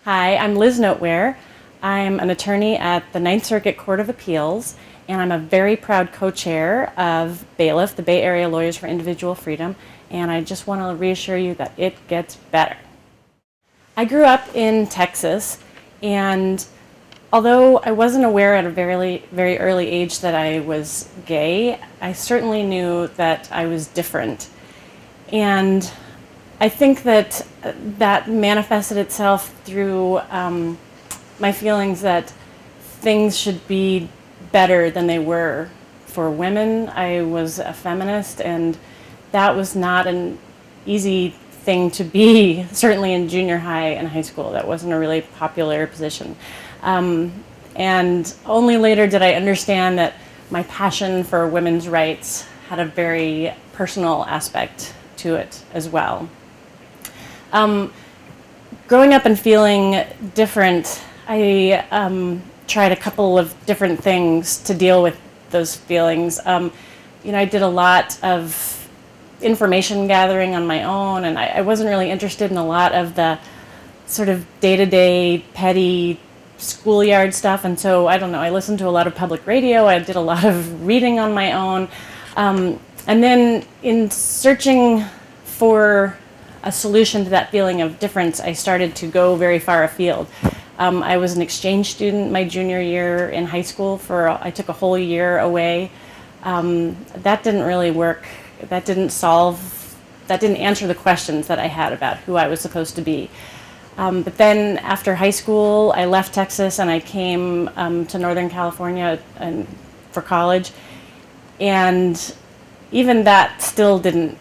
Hi, I'm Liz Noteware. I'm an attorney at the Ninth Circuit Court of Appeals, and I'm a very proud co-chair of BALIF, the Bay Area Lawyers for Individual Freedom, and I just want to reassure you that it gets better. I grew up in Texas, and although I wasn't aware at a very early age that I was gay, I certainly knew that I was different. And I think that that manifested itself through my feelings that things should be better than they were for women. I was a feminist, and that was not an easy thing to be, certainly in junior high and high school. That wasn't a really popular position. And only later did I understand that my passion for women's rights had a very personal aspect to it as well. Growing up and feeling different, I tried a couple of different things to deal with those feelings. I did a lot of information gathering on my own, and I wasn't really interested in a lot of the sort of day-to-day petty schoolyard stuff, and so I don't know, I listened to a lot of public radio, I did a lot of reading on my own, and then in searching for a solution to that feeling of difference, I started to go very far afield. I was an exchange student my junior year in high school. I took a whole year away. That didn't really work. That didn't answer the questions that I had about who I was supposed to be. But then after high school, I left Texas and I came to Northern California for college. And even that still didn't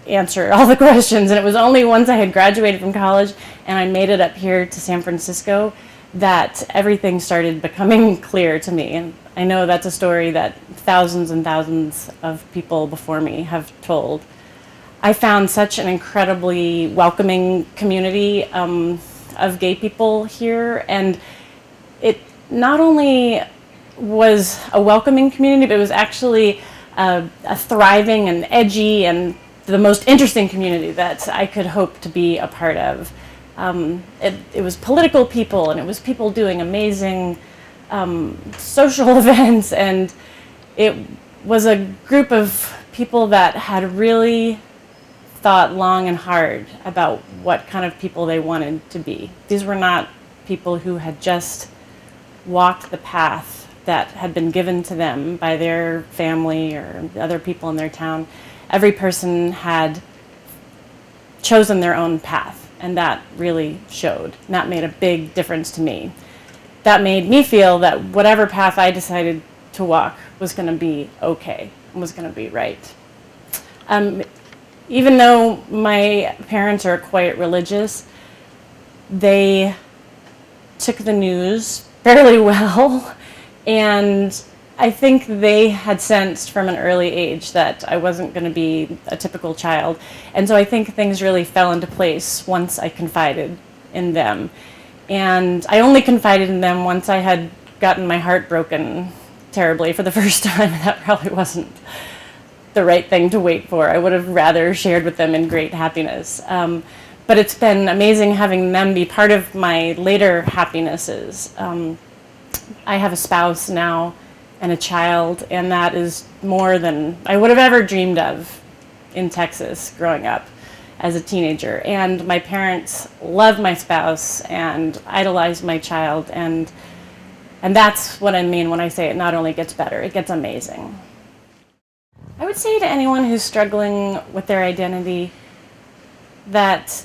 answer all the questions. And it was only once I had graduated from college and I made it up here to San Francisco that everything started becoming clear to me. And I know that's a story that thousands and thousands of people before me have told. I found such an incredibly welcoming community of gay people here, and it not only was a welcoming community, but it was actually a thriving and edgy and the most interesting community that I could hope to be a part of. It was political people, and it was people doing amazing social events, and it was a group of people that had really thought long and hard about what kind of people they wanted to be. These were not people who had just walked the path that had been given to them by their family or other people in their town. Every person had chosen their own path, and that really showed. And that made a big difference to me. That made me feel that whatever path I decided to walk was going to be okay, and was going to be right. Even though my parents are quite religious, they took the news fairly well, and I think they had sensed from an early age that I wasn't going to be a typical child. And so I think things really fell into place once I confided in them. And I only confided in them once I had gotten my heart broken terribly for the first time. That probably wasn't the right thing to wait for. I would have rather shared with them in great happiness. But it's been amazing having them be part of my later happinesses. I have a spouse now and a child, and that is more than I would have ever dreamed of in Texas growing up as a teenager. And my parents love my spouse and idolize my child, and that's what I mean when I say it not only gets better, it gets amazing. I would say to anyone who's struggling with their identity that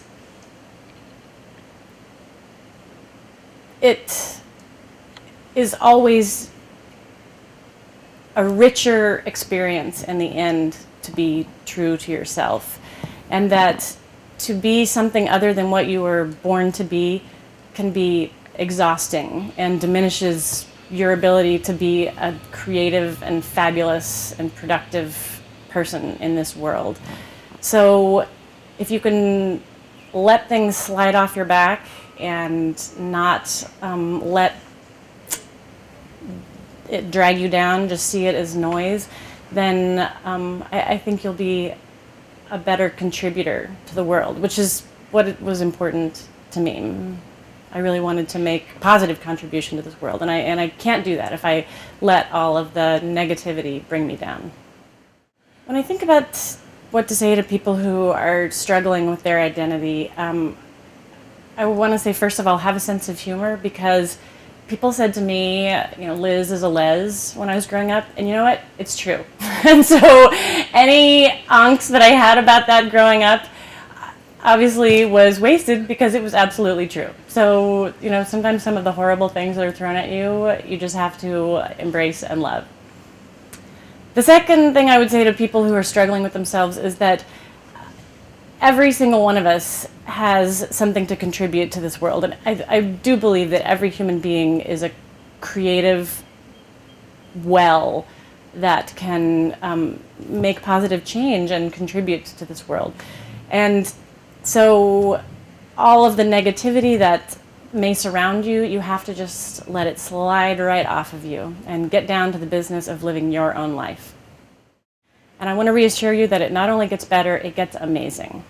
it is always a richer experience in the end to be true to yourself, and that to be something other than what you were born to be can be exhausting and diminishes your ability to be a creative and fabulous and productive person in this world. So if you can let things slide off your back and not let it drag you down, just see it as noise, then I think you'll be a better contributor to the world, which is what was important to me. I really wanted to make a positive contribution to this world, and I can't do that if I let all of the negativity bring me down. When I think about what to say to people who are struggling with their identity, I want to say, first of all, have a sense of humor, because people said to me, Liz is a les when I was growing up, and you know what? It's true. And so any angst that I had about that growing up obviously was wasted, because it was absolutely true. So, sometimes some of the horrible things that are thrown at you, you just have to embrace and love. The second thing I would say to people who are struggling with themselves is that every single one of us has something to contribute to this world. And I do believe that every human being is a creative well that can make positive change and contribute to this world. And so all of the negativity that may surround you, you have to just let it slide right off of you and get down to the business of living your own life. And I want to reassure you that it not only gets better, it gets amazing.